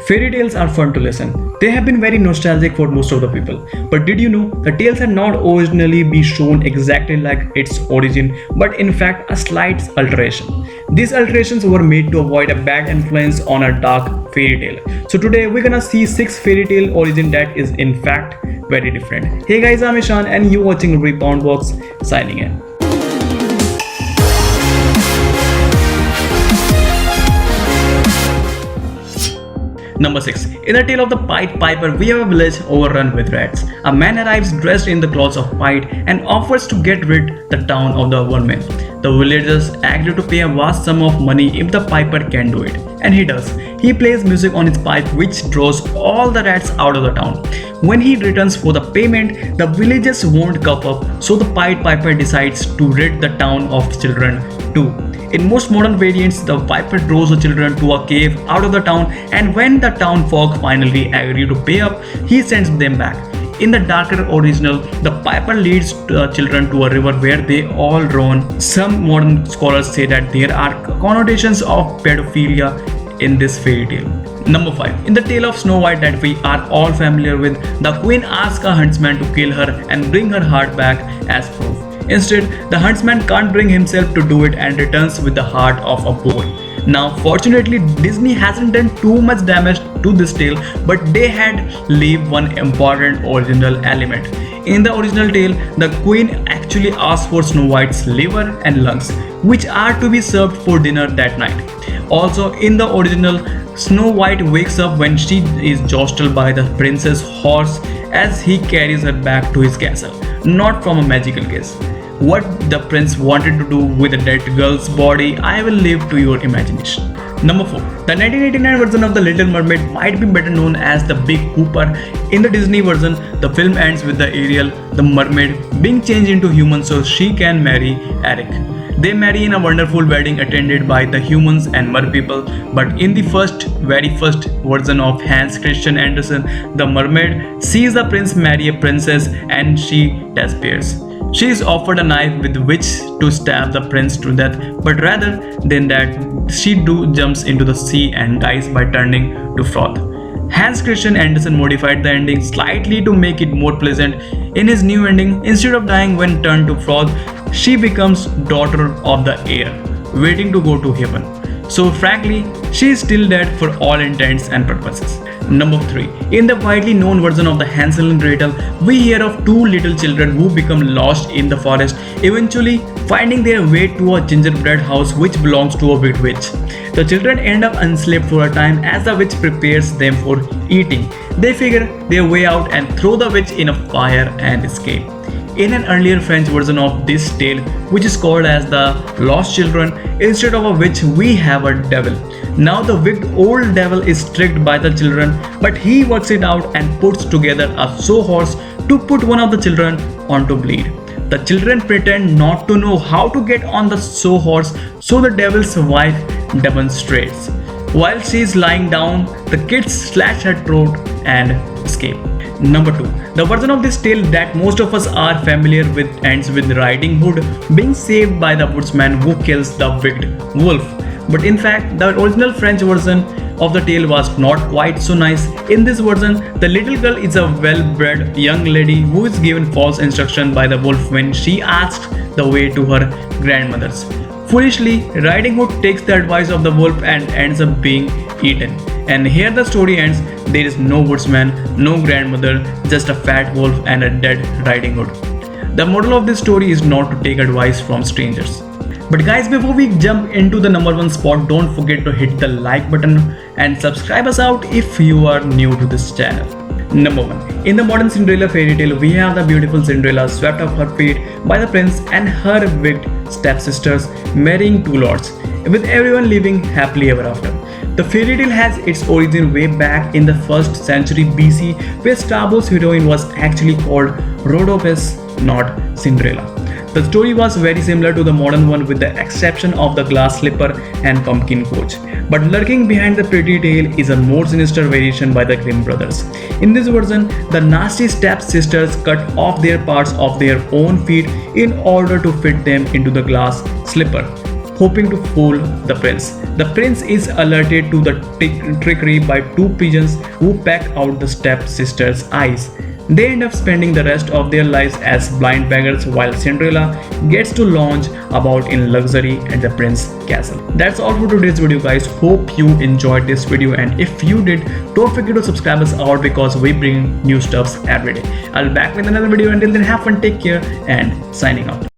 Fairy tales are fun to listen. They have been very nostalgic for most of the people. But did you know the tales had not originally been shown exactly like its origin, but in fact a slight alteration. These alterations were made to avoid a bad influence on a dark fairy tale. So today we're gonna see 6 fairy tale origin that is in fact very different. Hey guys, I'm Ishan and you watching Rebound Box, signing in. Number 6. In the tale of the Pied Piper, we have a village overrun with rats. A man arrives dressed in the clothes of Pied and offers to get rid the town of the vermin. The villagers agree to pay a vast sum of money if the piper can do it. And he does. He plays music on his pipe which draws all the rats out of the town. When he returns for the payment, the villagers won't cough up, so the Pied Piper decides to rid the town of children too. In most modern variants, the Viper draws the children to a cave out of the town, and when the town folk finally agree to pay up, he sends them back. In the darker original, the Piper leads the children to a river where they all drown. Some modern scholars say that there are connotations of pedophilia in this fairy tale. Number 5. In the tale of Snow White that we are all familiar with, the queen asks a huntsman to kill her and bring her heart back as proof. Instead, the huntsman can't bring himself to do it and returns with the heart of a boy. Now, fortunately, Disney hasn't done too much damage to this tale, but they had leave one important original element. In the original tale, the queen actually asks for Snow White's liver and lungs, which are to be served for dinner that night. Also, in the original, Snow White wakes up when she is jostled by the prince's horse as he carries her back to his castle, not from a magical kiss. What the prince wanted to do with the dead girl's body, I will leave to your imagination. Number 4. The 1989 version of The Little Mermaid might be better known as The Big Hooper. In the Disney version, the film ends with the Ariel, the mermaid, being changed into human so she can marry Eric. They marry in a wonderful wedding attended by the humans and mer people, but in the very first version of Hans Christian Andersen, the mermaid sees the prince marry a princess and she disappears. She is offered a knife with which to stab the prince to death, but rather than that, she jumps into the sea and dies by turning to froth. Hans Christian Andersen modified the ending slightly to make it more pleasant. In his new ending, instead of dying when turned to froth, she becomes daughter of the air, waiting to go to heaven. So frankly, she is still dead for all intents and purposes. Number 3. In the widely known version of the Hensel and Gretel, we hear of two little children who become lost in the forest, eventually finding their way to a gingerbread house which belongs to a wicked witch. The children end up enslaved for a time as the witch prepares them for eating. They figure their way out and throw the witch in a fire and escape. In an earlier French version of this tale, which is called as the Lost Children, instead of a witch we have a devil. Now the wicked old devil is tricked by the children, but he works it out and puts together a sawhorse to put one of the children on to bleed. The children pretend not to know how to get on the sawhorse, so the devil's wife demonstrates. While she is lying down, the kids slash her throat and escape. Number 2. The version of this tale that most of us are familiar with ends with Riding Hood being saved by the woodsman who kills the wicked wolf. But in fact, the original French version of the tale was not quite so nice. In this version, the little girl is a well-bred young lady who is given false instruction by the wolf when she asks the way to her grandmother's. Foolishly, Riding Hood takes the advice of the wolf and ends up being eaten. And here the story ends. There is no woodsman, no grandmother, just a fat wolf and a dead Riding Hood. The moral of this story is not to take advice from strangers. But guys, before we jump into the number 1 spot, don't forget to hit the like button and subscribe us out if you are new to this channel. Number 1. In the modern Cinderella fairy tale, we have the beautiful Cinderella swept off her feet by the prince and her wicked stepsisters marrying two lords, with everyone living happily ever after. The fairy tale has its origin way back in the 1st century BC, where Strabon's heroine was actually called Rhodopis, not Cinderella. The story was very similar to the modern one with the exception of the glass slipper and pumpkin coach. But lurking behind the pretty tale is a more sinister variation by the Grimm brothers. In this version, the nasty step-sisters cut off their parts of their own feet in order to fit them into the glass slipper. hoping to fool the prince. The prince is alerted to the trickery by two pigeons who peck out the stepsister's eyes. They end up spending the rest of their lives as blind beggars while Cinderella gets to lounge about in luxury at the prince's castle. That's all for today's video, guys. Hope you enjoyed this video, and if you did, don't forget to subscribe us out because we bring new stuffs every day. I'll be back with another video. Until then, have fun, take care, and signing out.